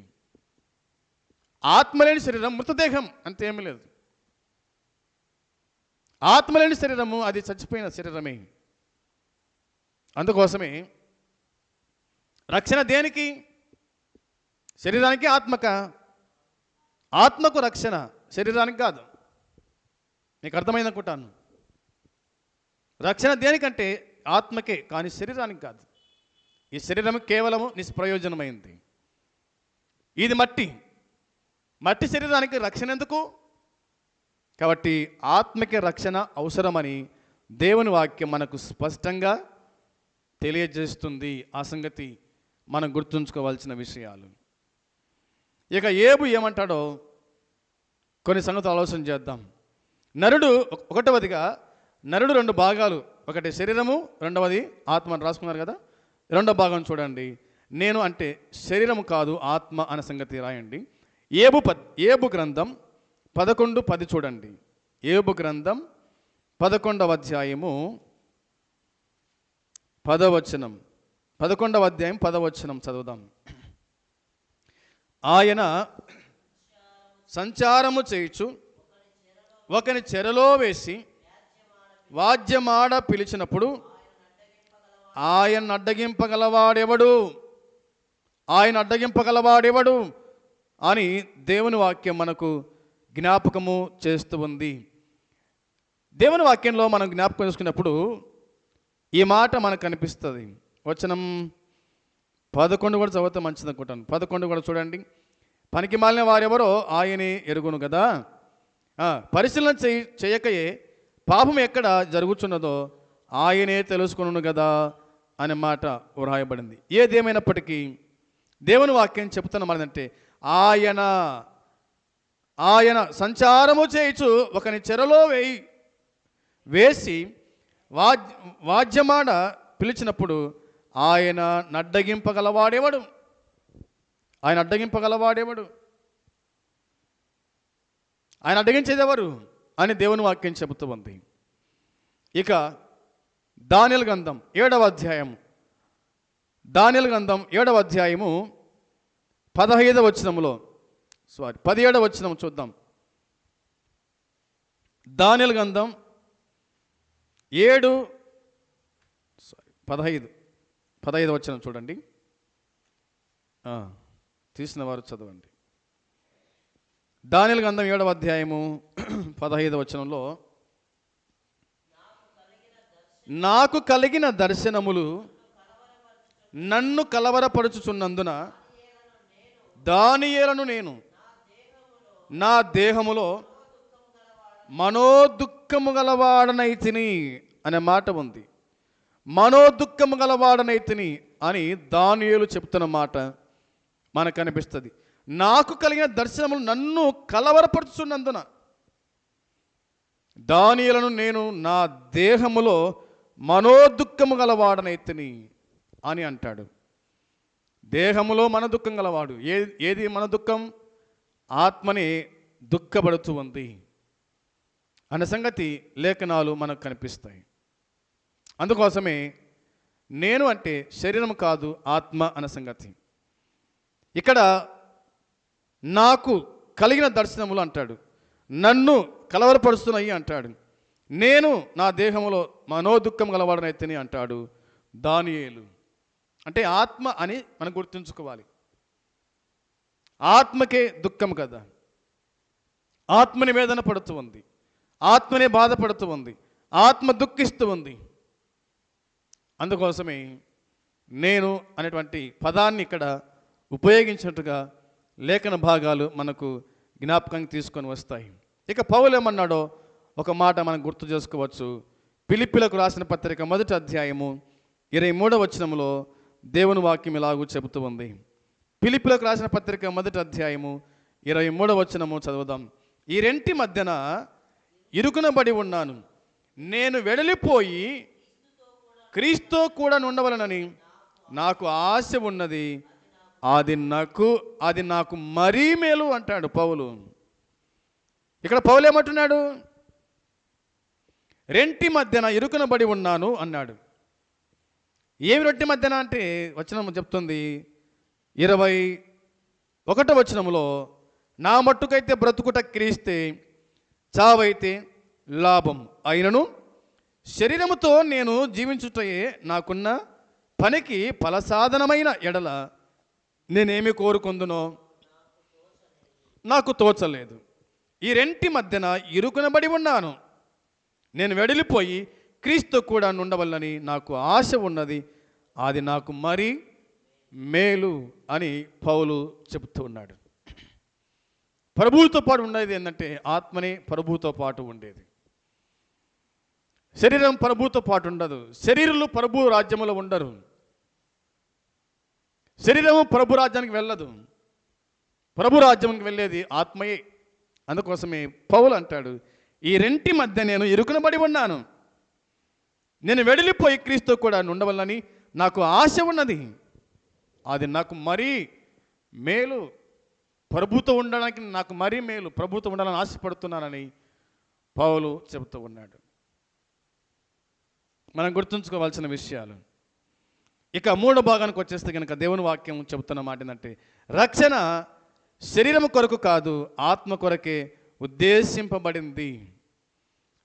ఆత్మ లేని శరీరం మృతదేహం, అంతేమీ లేదు. ఆత్మ లేని శరీరము అది చచ్చిపోయిన శరీరమే. అందుకోసమే రక్షణ దేనికి? శరీరానికి, ఆత్మక? ఆత్మకు రక్షణ, శరీరానికి కాదు. మీకు అర్థమైందనుకుంటాను. రక్షణ దేనికంటే ఆత్మకే, కానీ శరీరానికి కాదు. ఈ శరీరం కేవలము నిష్ప్రయోజనమైంది. ఇది మట్టి శరీరానికి రక్షణ ఎందుకు? కాబట్టి ఆత్మకి రక్షణ అవసరమని దేవుని వాక్యం మనకు స్పష్టంగా తెలియజేస్తుంది. ఆ సంగతి మనం గుర్తుంచుకోవాల్సిన విషయాలు. ఇక ఏబు ఏమంటాడో కొన్ని సంగతులు ఆలోచన చేద్దాం. నరుడు, ఒకటవదిగా నరుడు రెండు భాగాలు, ఒకటి శరీరము, రెండవది ఆత్మ అని రాసుకున్నారు కదా. రెండో భాగం చూడండి. నేను అంటే శరీరము కాదు ఆత్మ అనే సంగతి రాయండి. ఏబు గ్రంథం 11:10 చూడండి. ఏబు గ్రంథం 11వ అధ్యాయము 10వ వచనం, 11వ అధ్యాయం 10వ వచనం చదువుదాం. ఆయన సంచారము చేయుచు ఒకని చెరలో వేసి వాద్యమాడ పిలిచినప్పుడు ఆయన అడ్డగింపగలవాడెవడు? ఆయన అడ్డగింపగలవాడెవడు అని దేవుని వాక్యం మనకు జ్ఞాపకము చేస్తూ ఉంది. దేవుని వాక్యంలో మనం జ్ఞాపకం చేసుకున్నప్పుడు ఈ మాట మనకు కనిపిస్తుంది. వచనం 11 కూడా చదివితే మంచిది అనుకుంటాను. 11 కూడా చూడండి. పనికి మాలిన వారెవరో ఆయనే ఎరుగును కదా, పరిశీలన చేయకయే పాపం ఎక్కడ జరుగుతున్నదో ఆయనే తెలుసుకును కదా అనే మాట వ్రాయబడింది. ఏదేమైనప్పటికీ దేవుని వాక్యం చెప్తున్న మాట అంటే ఆయన సంచారము చేయుచు ఒకని చెరలో వేసి వాద్యమాడ పిలిచినప్పుడు ఆయన నడ్డగింపగలవాడేవాడు? ఆయన అడ్డగింపగలవాడేవాడు? ఆయన అడ్డగించేదెవరు అని దేవుని వాక్యం చెబుతూ ఉంది. ఇక దానియేలు గ్రంథం 7వ అధ్యాయం, దానియేలు గ్రంథం 7వ అధ్యాయము 15వ వచనములో 17వ వచనం చూద్దాం. దానియేలు గ్రంథం 15వ వచనం చూడండి. తీసిన వారు చదవండి. దానియేలు గ్రంథం 7వ అధ్యాయము 15వ వచనంలో, నాకు కలిగిన దర్శనములు నన్ను కలవరపరుచుచున్నందున దానియేలును నేను నా దేహములో మనోదుఃఖము గలవాడనైతిని అనే మాట ఉంది. మనోదుఃఖము గలవాడనైతిని అని దానియేలు చెప్తున్న మాట మనకు అనిపిస్తుంది. నాకు కలిగిన దర్శనములు నన్ను కలవరపరుచుచున్నందున దానియేలును నేను నా దేహములో మనోదుఃఖము గలవాడనైతిని అని అంటాడు. దేహములో మన దుఃఖం గలవాడు. ఏది మన దుఃఖం? ఆత్మని దుఃఖపడుతూ ఉంది అనే సంగతి లేఖనాలు మనకు కనిపిస్తాయి. అందుకోసమే నేను అంటే శరీరం కాదు ఆత్మ అనే సంగతి. ఇక్కడ నాకు కలిగిన దర్శనములు అంటాడు, నన్ను కలవరపరుస్తున్నాయి అంటాడు, నేను నా దేహంలో మనోదుఃఖం గలవాడనైతేనే అంటాడు దానియేలు. అంటే ఆత్మ అని మనం గుర్తుంచుకోవాలి. ఆత్మకే దుఃఖం కదా, ఆత్మని వేదన పడుతూ ఉంది, ఆత్మనే బాధపడుతూ ఉంది, ఆత్మ దుఃఖిస్తూ ఉంది. అందుకోసమే నేను అనేటువంటి పదాన్ని ఇక్కడ ఉపయోగించినట్టుగా లేఖన భాగాలు మనకు జ్ఞాపకం తీసుకొని వస్తాయి. ఇక పౌలు ఏమన్నాడో ఒక మాట మనం గుర్తు చేసుకోవచ్చు. ఫిలిప్పీలకు రాసిన పత్రిక 1వ అధ్యాయము 23వ వచనములో దేవుని వాక్యం ఇలాగూ చెబుతూ ఉంది. ఫిలిప్పీలకు రాసిన పత్రిక 1వ అధ్యాయము 23వ వచనము చదువుదాం. ఈ రెంటి మధ్యన ఇరుకునబడి ఉన్నాను, నేను వెడలిపోయి క్రీస్తుతో కూడా ఉండవలనని నాకు ఆశ ఉన్నది, అది నాకు మరీ మేలు అంటాడు పౌలు. ఇక్కడ పౌలు ఏమంటున్నాడు? రెంటి మధ్యన ఇరుకునబడి ఉన్నాను అన్నాడు. ఏమి రొట్టె మధ్యన అంటే వచనం చెప్తుంది 21వ వచనములో, నా మట్టుకైతే బ్రతుకుట క్రీస్తే, చావైతే లాభం అయినను శరీరముతో నేను జీవించుటయే నాకున్న పనికి ఫలసాధనమైన ఎడల నేనేమి కోరుకుందునో నాకు తోచలేదు. ఈ రెంటి మధ్యన ఇరుకునబడి ఉన్నాను, నేను వెడలిపోయి క్రీస్తు కూడా ఉండవల్లని నాకు ఆశ ఉన్నది, అది నాకు మరీ మేలు అని పౌలు చెబుతూ ఉన్నాడు. ప్రభువుతో పాటు ఉండేది ఏంటంటే ఆత్మనే ప్రభువుతో పాటు ఉండేది. శరీరం ప్రభువుతో పాటు ఉండదు. శరీరులు ప్రభు రాజ్యములో ఉండరు. శరీరము ప్రభు రాజ్యానికి వెళ్ళదు. ప్రభు రాజ్యానికి వెళ్ళేది ఆత్మయే. అందుకోసమే పౌలు అంటాడు, ఈ రెంటి మధ్య నేను ఇరుకునబడి ఉన్నాను, నేను వెడలిపోయి క్రీస్తు కూడా ఉండవల్లని నాకు ఆశ ఉన్నది, అది నాకు మరీ మేలు. ప్రభుతో ఉండడానికి నాకు మరీ మేలు, ప్రభుతో ఉండాలని ఆశపడుతున్నానని పౌలు చెబుతూ ఉన్నాడు. మనం గుర్తుంచుకోవాల్సిన విషయాలు. ఇక మూడో భాగానికి వచ్చేస్తే కనుక దేవుని వాక్యం చెబుతున్న మాట ఏంటంటే, రక్షణ శరీరం కొరకు కాదు, ఆత్మ కొరకే ఉద్దేశింపబడింది.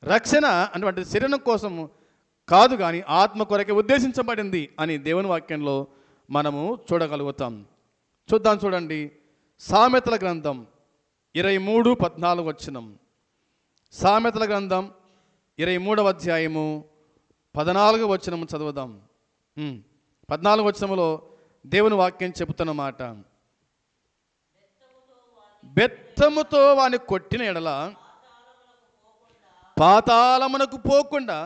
రక్షణ అంటే శరీరం కోసం కాదు కానీ ఆత్మ కొరకే ఉద్దేశించబడింది అని దేవుని వాక్యంలో మనము చూడగలుగుతాం. చూడండి, సామెతల గ్రంథం 23:14 వచనం. సామెతల గ్రంథం 23వ అధ్యాయము 14వ వచనము చదువుదాం. 14వ వచనములో దేవుని వాక్యం చెబుతున్న మాట, బెత్తముతో వాని కొట్టిన ఎడల పాతాళమునకు పోకుండా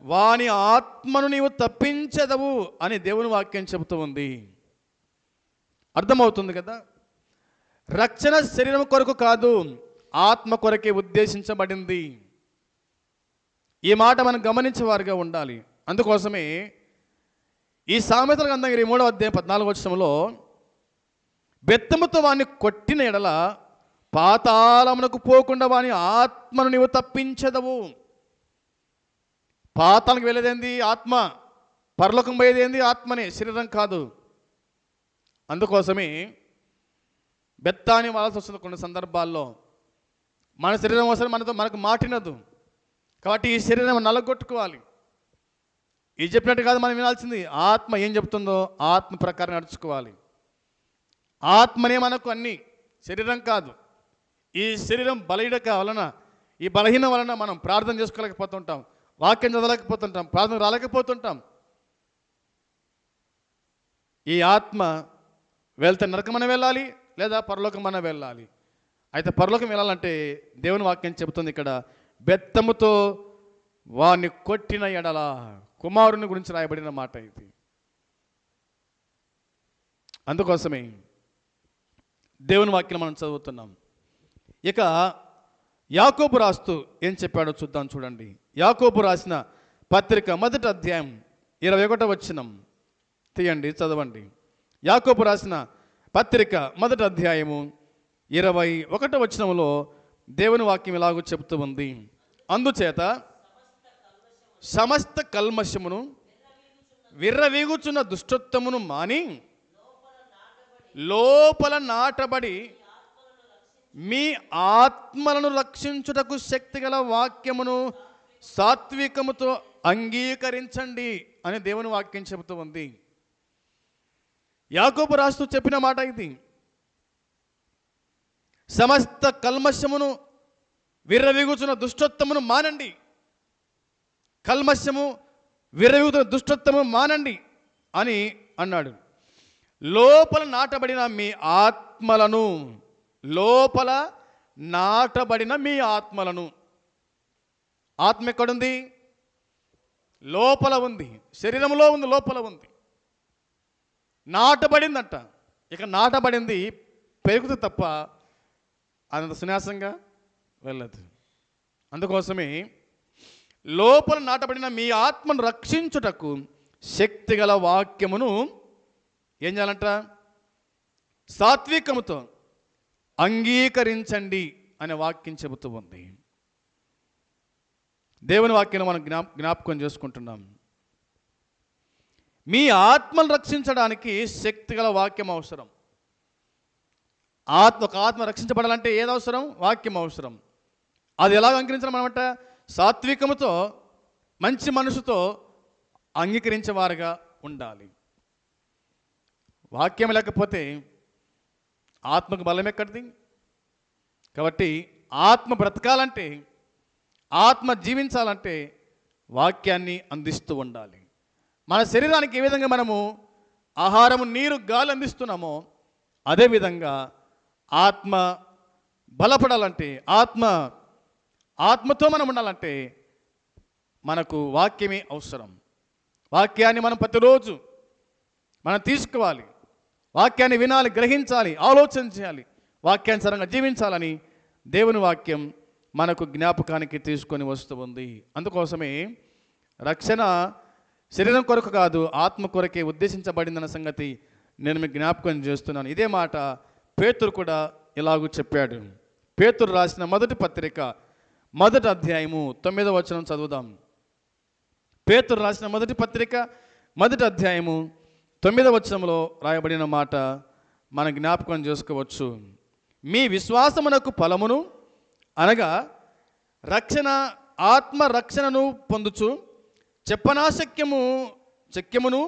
వాని ఆత్మను నీవు తప్పించదవు అని దేవుని వాక్యం చెబుతూ ఉంది. అర్థమవుతుంది కదా? రక్షణ శరీరం కొరకు కాదు, ఆత్మ కొరకే ఉద్దేశించబడింది. ఈ మాట మనం గమనించేవారుగా ఉండాలి. అందుకోసమే ఈ సామెతల గ్రంథం 23వ అధ్యాయం 14వ వచనంలో, బెత్తముతో వాని కొట్టిన ఎడల పాతాళమునకు పోకుండా వాని ఆత్మను నీవు తప్పించదవు. పాతాళానికి వెళ్ళేదేంది? ఆత్మ. పరలోకం పోయేదేంది? ఆత్మనే, శరీరం కాదు. అందుకోసమే బెత్తాన్ని వాడాల్సి వస్తుంది కొన్ని సందర్భాల్లో. మన శరీరం అవసరం మనకు మాటినదు కాబట్టి ఈ శరీరం నలగొట్టుకోవాలి. ఇది చెప్పినట్టు కాదు మనం వినాల్సింది. ఆత్మ ఏం చెప్తుందో ఆత్మ ప్రకారం నడుచుకోవాలి. ఆత్మనే మనకు అన్ని, శరీరం కాదు. ఈ శరీరం బలహీనత వలన, ఈ బలహీన వలన మనం ప్రార్థన చేసుకోలేకపోతుంటాం, వాక్యం చదవలేకపోతుంటాం, ప్రార్థన రాలేకపోతుంటాం. ఈ ఆత్మ వెళ్తే నరకమన వెళ్ళాలి, లేదా పరలోకమన వెళ్ళాలి. అయితే పరలోకం వెళ్ళాలంటే దేవుని వాక్యం చెబుతుంది ఇక్కడ, బెత్తముతో వాణ్ణి కొట్టిన ఎడల, కుమారుని గురించి రాయబడిన మాట ఇది. అందుకోసమే దేవుని వాక్యం మనం చదువుతున్నాం. ఇక యాకోబు రాస్తూ ఏం చెప్పాడో చూడండి. యాకోబు రాసిన పత్రిక 1వ అధ్యాయం 21వ వచనం తీయండి, చదవండి. యాకోబు రాసిన పత్రిక 1వ అధ్యాయము 21వ వచనంలో దేవుని వాక్యం ఇలాగూ చెబుతూ ఉంది, అందుచేత సమస్త కల్మషమును విర్రవీగుచున్న దుష్టత్వమును మాని లోపల నాటబడి మీ ఆత్మలను రక్షించుటకు శక్తిగల వాక్యమును సాత్వికముతో అంగీకరించండి అని దేవుని వాక్యం చెబుతూ ఉంది. యాకోబు రాస్తూ చెప్పిన మాట ఇది. సమస్త కల్మషమును విర్రవీగుచున్న దుష్టత్వమును మానండి. కల్మషము విర్రవీగుతున్న దుష్టత్వము మానండి అని అన్నాడు. లోపల నాటబడిన మీ ఆత్మలను, లోపల నాటబడిన మీ ఆత్మలను. ఆత్మ ఎక్కడుంది? లోపల ఉంది, శరీరంలో ఉంది, లోపల ఉంది. నాటబడిందంట. ఇక నాటబడింది పెరుగుతుంది తప్ప అంత సునాసంగా వెళ్ళదు. అందుకోసమే లోపల నాటబడిన మీ ఆత్మను రక్షించుటకు శక్తిగల వాక్యమును ఏం చేయాలంట? సాత్వికముతో అంగీకరించండి అనే వాక్యం చెబుతూ ఉంది. దేవుని వాక్యం మనం జ్ఞాపకం చేసుకుంటున్నాం. మీ ఆత్మను రక్షించడానికి శక్తిగల వాక్యం అవసరం. ఒక ఆత్మ రక్షించబడాలంటే ఏది అవసరం? వాక్యం అవసరం. అది ఎలా అంగీకరించడం అనమాట? సాత్వికముతో, మంచి మనసుతో అంగీకరించేవారుగా ఉండాలి. వాక్యం లేకపోతే ఆత్మకు బలం ఎక్కడిది? కాబట్టి ఆత్మ బ్రతకాలంటే, ఆత్మ జీవించాలంటే వాక్యాన్ని అందిస్తూ ఉండాలి. మన శరీరానికి ఏ విధంగా మనము ఆహారము, నీరు, గాలి అందిస్తున్నామో అదేవిధంగా ఆత్మ బలపడాలంటే, ఆత్మతో మనం ఉండాలంటే మనకు వాక్యమే అవసరం. వాక్యాన్ని మనం ప్రతిరోజు మనం తీసుకోవాలి. వాక్యాన్ని వినాలి, గ్రహించాలి, ఆలోచన చేయాలి, వాక్యానుసారంగా జీవించాలని దేవుని వాక్యం మనకు జ్ఞాపకానికి తీసుకొని వస్తూ ఉంది. అందుకోసమే రక్షణ శరీరం కొరకు కాదు, ఆత్మ కొరకే ఉద్దేశించబడిందన్న సంగతి నేను మీకు జ్ఞాపకం చేస్తున్నాను. ఇదే మాట పేతురు కూడా ఇలాగూ చెప్పాడు. పేతురు రాసిన మొదటి పత్రిక 1వ అధ్యాయము 9వ వచనం చదువుదాం. పేతురు రాసిన మొదటి పత్రిక 1వ అధ్యాయము 9వ వచనంలో రాయబడిన మాట మనం జ్ఞాపకం చేసుకోవచ్చు. మీ విశ్వాసమునకు ఫలమును అనగా ఆత్మ రక్షణను పొందుచు శక్యమును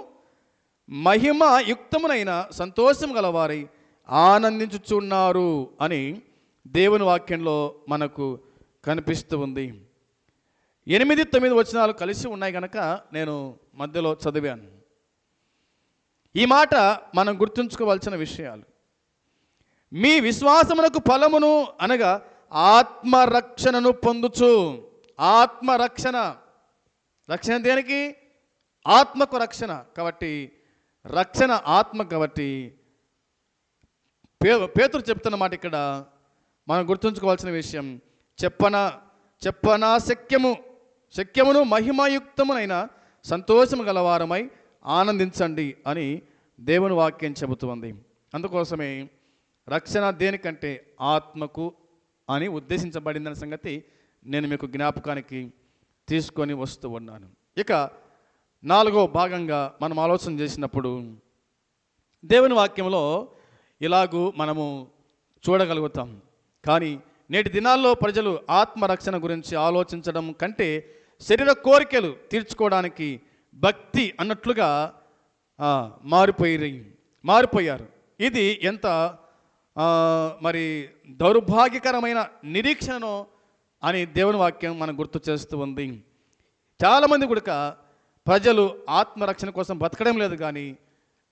మహిమ యుక్తమునైన సంతోషం గలవారై ఆనందించుచున్నారు అని దేవుని వాక్యంలో మనకు కనిపిస్తూ ఉంది. 8, 9 వచనాలు కలిసి ఉన్నాయి కనుక నేను మధ్యలో చదివాను. ఈ మాట మనం గుర్తుంచుకోవాల్సిన విషయాలు. మీ విశ్వాసమునకు ఫలమును అనగా ఆత్మరక్షణను పొందుచు. ఆత్మరక్షణ దేనికి? ఆత్మకు రక్షణ. కాబట్టి రక్షణ ఆత్మ. కాబట్టి పేతురు చెప్తున్న మాట ఇక్కడ మనం గుర్తుంచుకోవాల్సిన విషయం, చెప్పనా శక్యమును మహిమాయుక్తమునైన సంతోషము గలవారమై ఆనందించండి అని దేవుని వాక్యం చెబుతుంది. అందుకోసమే రక్షణ దేనికంటే ఆత్మకు అని ఉద్దేశించబడిందన్న సంగతి నేను మీకు జ్ఞాపకానికి తీసుకొని వస్తూ ఉన్నాను. ఇక 4వ భాగంగా మనం ఆలోచన చేసినప్పుడు దేవుని వాక్యంలో ఇలాగూ మనము చూడగలుగుతాం. కానీ నేటి దినాల్లో ప్రజలు ఆత్మరక్షణ గురించి ఆలోచించడం కంటే శరీర కోరికలు తీర్చుకోవడానికి భక్తి అన్నట్లుగా మారిపోయారు. ఇది ఎంత మరి దౌర్భాగ్యకరమైన నిరీక్షణనో అని దేవుని వాక్యం మనం గుర్తు చేస్తూ ఉంది. చాలామంది కూడా ప్రజలు ఆత్మరక్షణ కోసం బతకడం లేదు, కానీ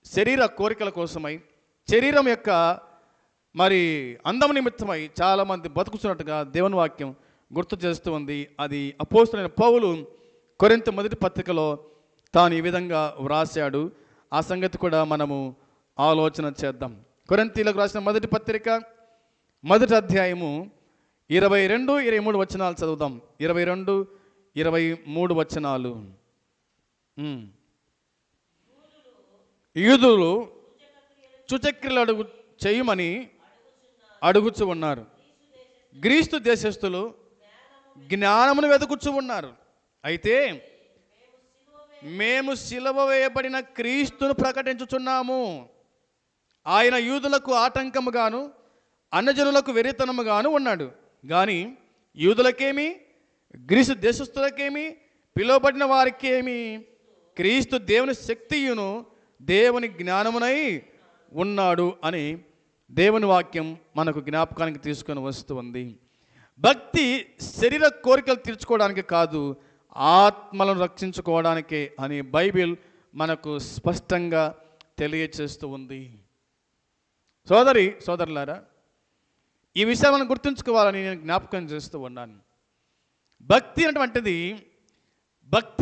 శరీర కోరికల కోసమై, శరీరం యొక్క మరి అందం నిమిత్తమై చాలామంది బతుకుతున్నట్టుగా దేవుని వాక్యం గుర్తు చేస్తూ ఉంది. అది అపోస్తలుడైన పౌలు కొరింథీ మొదటి పత్రికలో తాను ఈ విధంగా వ్రాసాడు. ఆ సంగతి కూడా మనము ఆలోచన చేద్దాం. కొరింథీలకు రాసిన మొదటి పత్రిక 1వ అధ్యాయము 22, 23 వచనాలు చదువుదాం. 22, 23 వచనాలు. యూదులు సూచక్రియలు చేయమని అడుగుచు ఉన్నారు. గ్రీస్తు దేశస్థులు జ్ఞానమును వెతుకుచు ఉన్నారు. అయితే మేము సిలువ వేయబడిన క్రీస్తును ప్రకటించుచున్నాము. ఆయన యూదులకు ఆటంకముగాను అన్యజనులకు వెరితనముగాను ఉన్నాడు. కానీ యూదులకేమి, గ్రీసు దేశస్థులకేమి, పిలువబడిన వారికేమి క్రీస్తు దేవుని శక్తియును దేవుని జ్ఞానమునై ఉన్నాడు అని దేవుని వాక్యం మనకు జ్ఞాపకానికి తీసుకొని వస్తూ ఉంది. భక్తి శరీర కోరికలు తీర్చుకోవడానికి కాదు, ఆత్మలను రక్షించుకోవడానికే అని బైబిల్ మనకు స్పష్టంగా తెలియచేస్తూ ఉంది. సోదరులారా, ఈ విషయాలు మనం గుర్తుంచుకోవాలని నేను జ్ఞాపకం చేస్తూ ఉన్నాను. భక్తి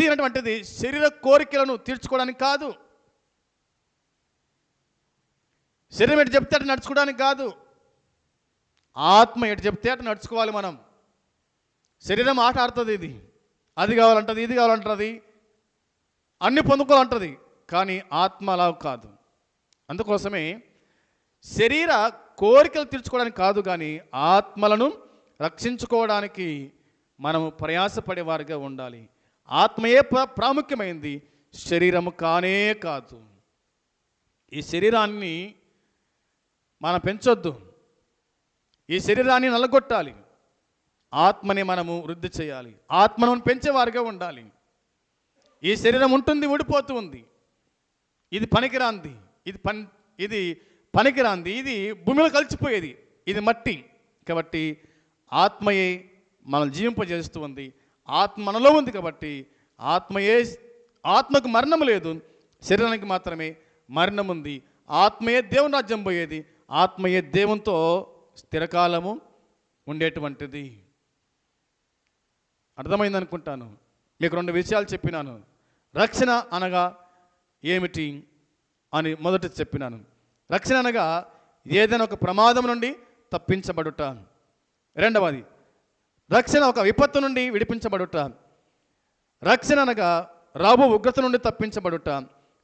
అనేటువంటిది శరీర కోరికలను తీర్చుకోవడానికి కాదు, శరీరం ఎటు చెప్తే అటు నడుచుకోవడానికి కాదు, ఆత్మ ఎటు చెప్తే అటు నడుచుకోవాలి. మనం శరీరం ఆట ఆడుతుంది, అది కావాలంటది, ఇది కావాలంటుంది, అన్ని పొందుకోవాలంటుంది, కానీ ఆత్మ అలా కాదు. అందుకోసమే శరీర కోరికలు తీర్చుకోవడానికి కాదు, కానీ ఆత్మలను రక్షించుకోవడానికి మనము ప్రయాసపడేవారిగా ఉండాలి. ఆత్మయే ప్రాముఖ్యమైంది, శరీరము కానే కాదు. ఈ శరీరాన్ని మనం పెంచొద్దు, ఈ శరీరాన్ని నలగొట్టాలి, ఆత్మని మనము వృద్ధి చేయాలి, ఆత్మను పెంచేవారిగా ఉండాలి. ఈ శరీరం ఉంటుంది, ఊడిపోతూ ఉంది, ఇది పనికిరాంది, ఇది పనికిరాంది, ఇది భూమిలో కలిసిపోయేది, ఇది మట్టి. కాబట్టి ఆత్మయే మనల్ని జీవింపజేస్తూ ఉంది, ఆత్మ మనలో ఉంది. కాబట్టి ఆత్మకు మరణం లేదు, శరీరానికి మాత్రమే మరణం ఉంది. ఆత్మయే దేవుని రాజ్యం పోయేది, ఆత్మయే దేవునితో స్థిరకాలము ఉండేటువంటిది. అర్థమైందనుకుంటాను. మీకు 2 విషయాలు చెప్పినాను. రక్షణ అనగా ఏమిటి అని మొదట చెప్పినాను. రక్షణ అనగా ఏదైనా ఒక ప్రమాదం నుండి తప్పించబడుట. రెండవది, రక్షణ ఒక విపత్తు నుండి విడిపించబడుట. రక్షణ అనగా రాబో ఉగ్రత నుండి తప్పించబడుట,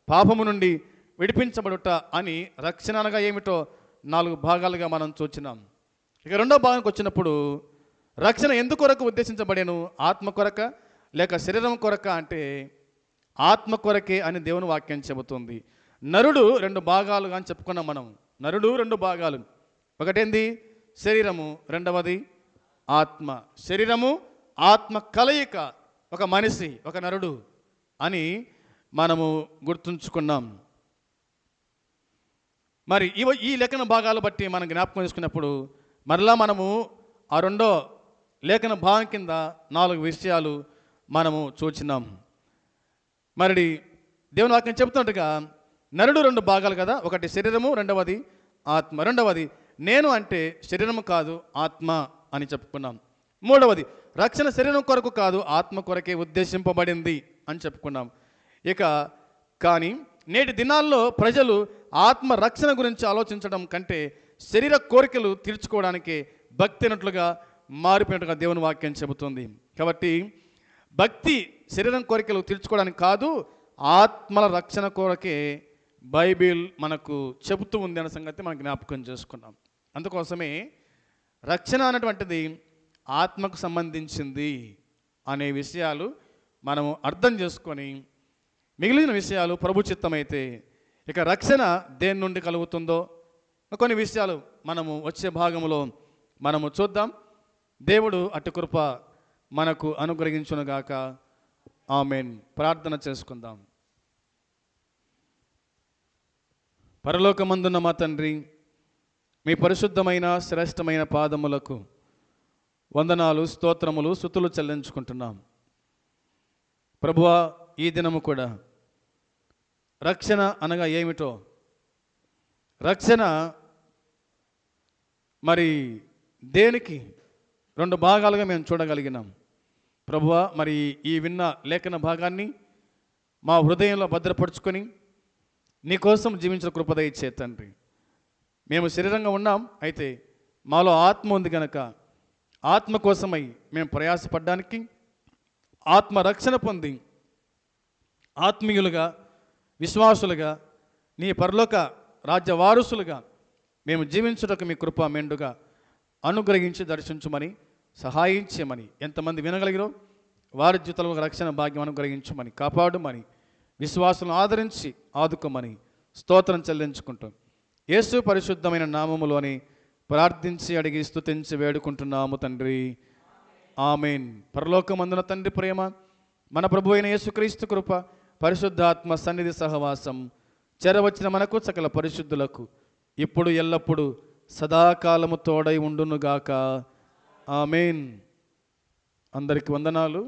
పాపము నుండి విడిపించబడుట అని రక్షణ అనగా ఏమిటో 4 భాగాలుగా మనం చూచినాం. ఇక రెండో భాగానికి వచ్చినప్పుడు రక్షణ ఎందుకొరకు ఉద్దేశించబడేను? ఆత్మ కొరక లేక శరీరం కొరక అంటే ఆత్మ కొరకే అని దేవుని వాక్యం చెబుతుంది. నరుడు 2 భాగాలుగా అని చెప్పుకున్నాం మనం. నరుడు 2 భాగాలు, ఒకటేంది శరీరము, రెండవది ఆత్మ. శరీరము ఆత్మ కలయిక ఒక మనిషి, ఒక నరుడు అని మనము గుర్తుంచుకున్నాం. మరి ఈ లేఖన భాగాలు బట్టి మనం జ్ఞాపకం చేసుకున్నప్పుడు మరలా మనము ఆ 2వ లేఖన భాగం కింద 4 విషయాలు మనము చూచినాం. మరి దేవుని వాక్యం చెబుతున్నట్టుగా నరుడు 2 భాగాలు కదా, ఒకటి శరీరము, రెండవది ఆత్మ. రెండవది నేను అంటే శరీరము కాదు ఆత్మ అని చెప్పుకున్నాం. మూడవది రక్షణ శరీరం కొరకు కాదు ఆత్మ కొరకే ఉద్దేశింపబడింది అని చెప్పుకున్నాం. ఇక కానీ నేటి దినాల్లో ప్రజలు ఆత్మ రక్షణ గురించి ఆలోచించడం కంటే శరీర కోరికలు తీర్చుకోవడానికి భక్తి అన్నట్లుగా మారిపోయినట్టుగా దేవుని వాక్యం చెబుతుంది. కాబట్టి భక్తి శరీరం కోరికలు తీర్చుకోవడానికి కాదు, ఆత్మల రక్షణ కొరకే బైబిల్ మనకు చెబుతూ ఉంది అనే సంగతి మనం జ్ఞాపకం చేసుకున్నాం. అందుకోసమే రక్షణ అనేటువంటిది ఆత్మకు సంబంధించింది అనే విషయాలు మనము అర్థం చేసుకొని మిగిలిన విషయాలు ప్రభు చిత్తమైతే ఇక రక్షణ దేని నుండి కలుగుతుందో కొన్ని విషయాలు మనము వచ్చే భాగంలో మనము చూద్దాం. దేవుడు అటు కృప మనకు అనుగ్రహించునుగాక. ఆమేన్. ప్రార్థన చేసుకుందాం. పరలోకమందున్న మా తండ్రి, మీ పరిశుద్ధమైన శ్రేష్టమైన పాదములకు వందనాలు, స్తోత్రములు, స్తుతులు చెల్లించుకుంటున్నాం. ప్రభువా, ఈ దినము కూడా రక్షణ అనగా ఏమిటో, రక్షణ మరి దేనికి 2 భాగాలుగా మేము చూడగలిగినాం. ప్రభువా, మరి ఈ విన్న లేఖన భాగాన్ని మా హృదయంలో భద్రపరుచుకొని నీకోసం జీవించిన కృపద ఇచ్చే తండ్రి. మేము శరీరంగా ఉన్నాం, అయితే మాలో ఆత్మ ఉంది కనుక ఆత్మ కోసమై మేము ప్రయాసపడడానికి, ఆత్మ రక్షణ పొంది ఆత్మీయులుగా, విశ్వాసులుగా, నీ పరలోక రాజ్య వారసులుగా మేము జీవించుటకు మీ కృప మెండుగా అనుగ్రహించి దర్శించమని, సహాయం చేయమని, ఎంతమంది వినగలిగిరో వారి జీవితంలో రక్షణ భాగ్యం అనుగ్రహించమని, కాపాడుమని, విశ్వాసులను ఆదరించి ఆదుకోమని స్తోత్రం చెల్లించుకుంటాం. యేసు పరిశుద్ధమైన నామములోని ప్రార్థించి అడిగి స్తుతించి వేడుకుంటున్నాము తండ్రి. ఆమేన్. పరలోకమందున తండ్రి ప్రేమ, మన ప్రభు అయిన యేసుక్రీస్తు కృప, పరిశుద్ధాత్మ సన్నిధి సహవాసం చెరవచ్చిన మనకు సకల పరిశుద్ధులకు ఇప్పుడు ఎల్లప్పుడూ సదాకాలము తోడై ఉండునుగాక. ఆమేన్. అందరికి వందనాలు.